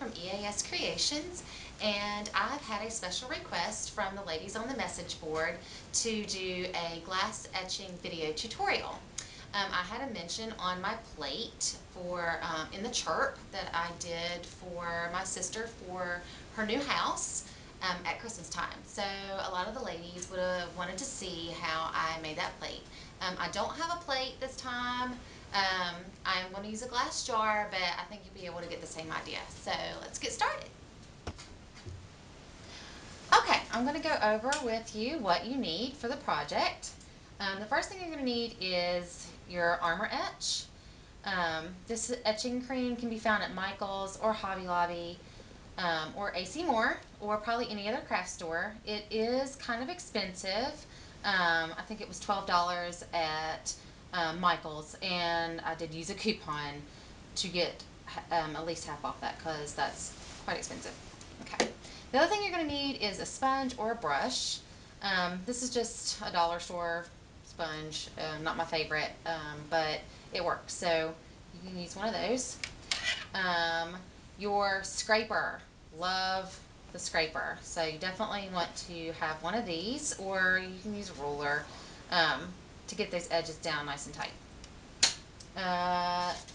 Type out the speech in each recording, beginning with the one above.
from EAS Creations, and I've had a special request from the ladies on the message board to do a glass etching video tutorial. I had a mention on my plate for in the chirp that I did for my sister for her new house at Christmas time. So a lot of the ladies would have wanted to see how I made that plate. I don't have a plate this time. I'm going to use a glass jar, but I think you'll be able to get the same idea. So let's get started. Okay, I'm going to go over with you what you need for the project. The first thing you're going to need is your armor etch. This etching cream can be found at Michael's or Hobby Lobby or AC Moore or probably any other craft store. It is kind of expensive. I think it was $12 at Michael's, and I did use a coupon to get at least half off that because that's quite expensive. Okay. The other thing you're going to need is a sponge or a brush. This is just a dollar store sponge, not my favorite, but it works, so you can use one of those. Your scraper, love the scraper, so you definitely want to have one of these, or you can use a ruler to get those edges down nice and tight.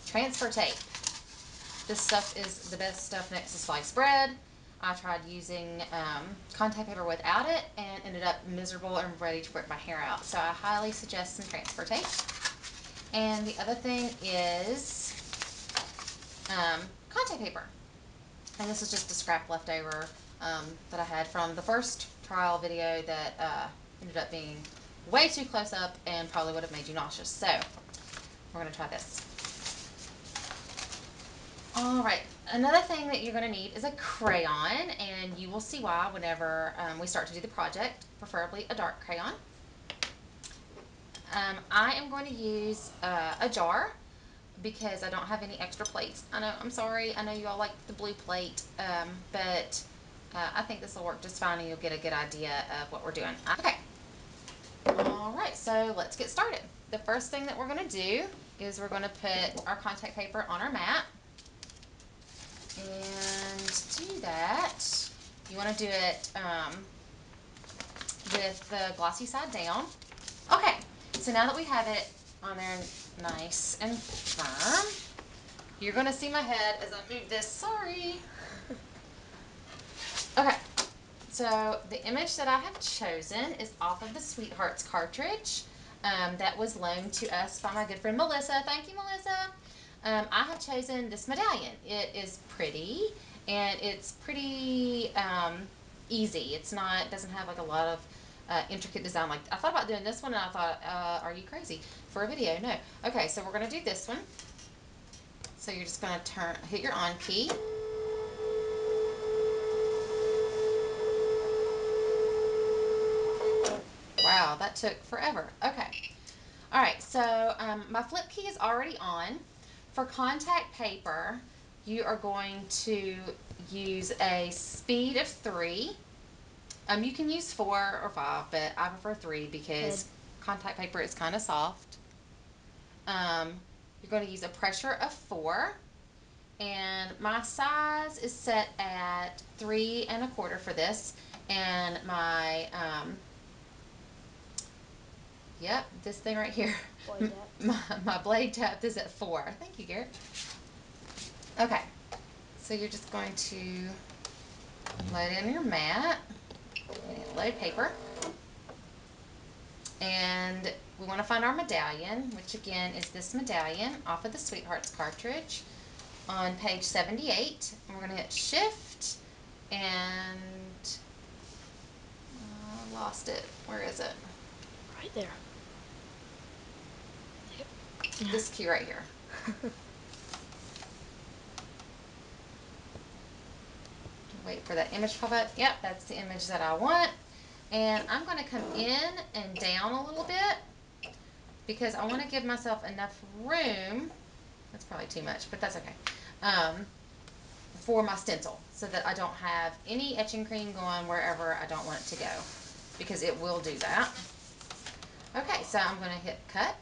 Transfer tape. This stuff is the best stuff next to sliced bread. I tried using contact paper without it and ended up miserable and ready to rip my hair out. So I highly suggest some transfer tape. And the other thing is contact paper. And this is just a scrap leftover that I had from the first trial video that ended up being way too close up and probably would have made you nauseous. So we're going to try this. Alright, another thing that you're going to need is a crayon, and you will see why whenever we start to do the project, preferably a dark crayon. I am going to use a jar because I don't have any extra plates. I know, I'm sorry, I know you all like the blue plate, but I think this will work just fine and you'll get a good idea of what we're doing. Okay, alright, so let's get started. The first thing that we're going to do is we're going to put our contact paper on our mat. And to do that, you want to do it with the glossy side down. Okay, so now that we have it on there nice and firm, you're going to see my head as I move this. Sorry. Okay, so the image that I have chosen is off of the Sweethearts cartridge that was loaned to us by my good friend Melissa. Thank you, Melissa. I have chosen this medallion. It is pretty, and it's pretty easy. It doesn't have like a lot of intricate design. Like I thought about doing this one, and I thought, are you crazy for a video? No. Okay, so we're gonna do this one. So you're just gonna hit your on key. Wow, that took forever. Okay. All right, so my flip key is already on. For contact paper, you are going to use a speed of 3. You can use 4 or 5, but I prefer 3 because contact paper is kind of soft. You're going to use a pressure of 4, and my size is set at 3 1/4 for this, and my yep, this thing right here. My blade depth is at 4. Thank you, Garrett. Okay, so you're just going to load in your mat, load paper, and we want to find our medallion, which again is this medallion off of the Sweethearts cartridge on page 78. And we're going to hit Shift and lost it. Where is it? Right there. This key right here. Wait for that image to pop up. Yep, that's the image that I want. And I'm going to come in and down a little bit because I want to give myself enough room. That's probably too much, but that's okay. For my stencil so that I don't have any etching cream going wherever I don't want it to go, because it will do that. Okay, so I'm going to hit cut.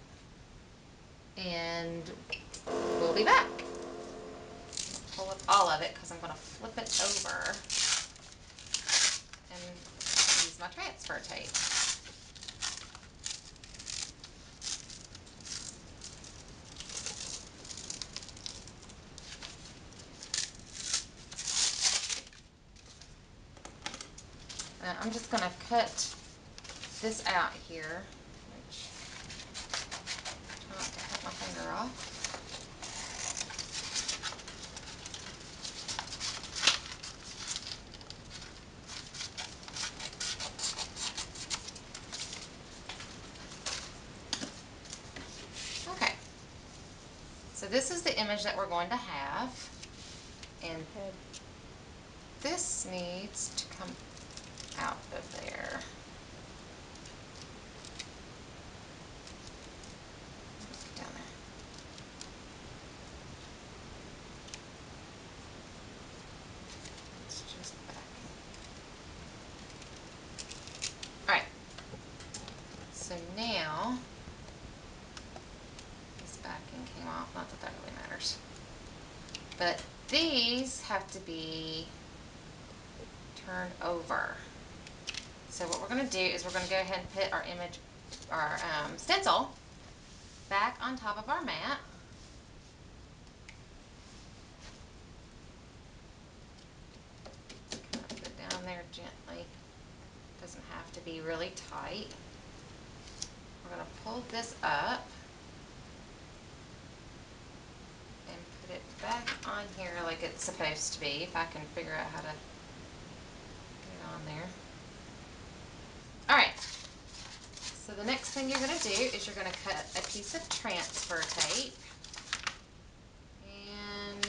And we'll be back. pull up all of it because I'm going to flip it over and use my transfer tape. I'm just going to cut this out here, which I want to cut my finger off. Okay, so this is the image that we're going to have, and this needs to come out of there. Down there. It's just backing. Alright, so now this backing came off, not that that really matters. But these have to be turned over. So what we're going to do is we're going to go ahead and put our image, our stencil, back on top of our mat. Kind of put it down there gently. Doesn't have to be really tight. We're going to pull this up and put it back on here like it's supposed to be, if I can figure out how to get it on there. Alright, so the next thing you're going to do is you're going to cut a piece of transfer tape, and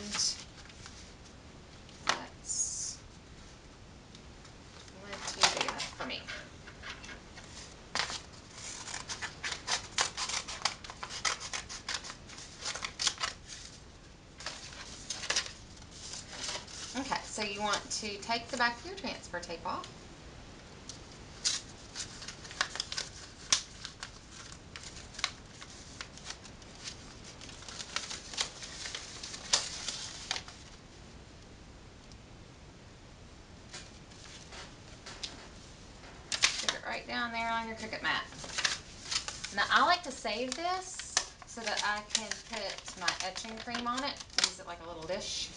that's plenty big enough for me. Okay, so you want to take the back of your transfer tape off. Stick it right down there on your Cricut mat. Now I like to save this so that I can put my etching cream on it, use it like a little dish.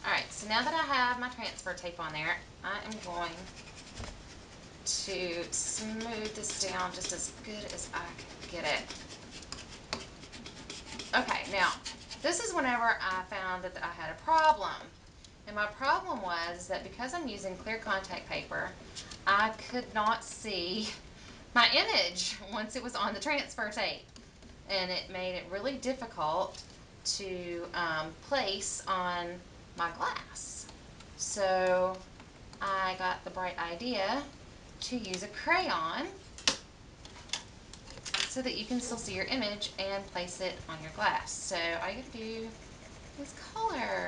Alright, so now that I have my transfer tape on there, I am going to smooth this down just as good as I can get it. Okay, now this is whenever I found that I had a problem. And my problem was that because I'm using clear contact paper, I could not see my image once it was on the transfer tape. And it made it really difficult to place on my glass. So I got the bright idea to use a crayon so that you can still see your image and place it on your glass. So all you gotta do is color.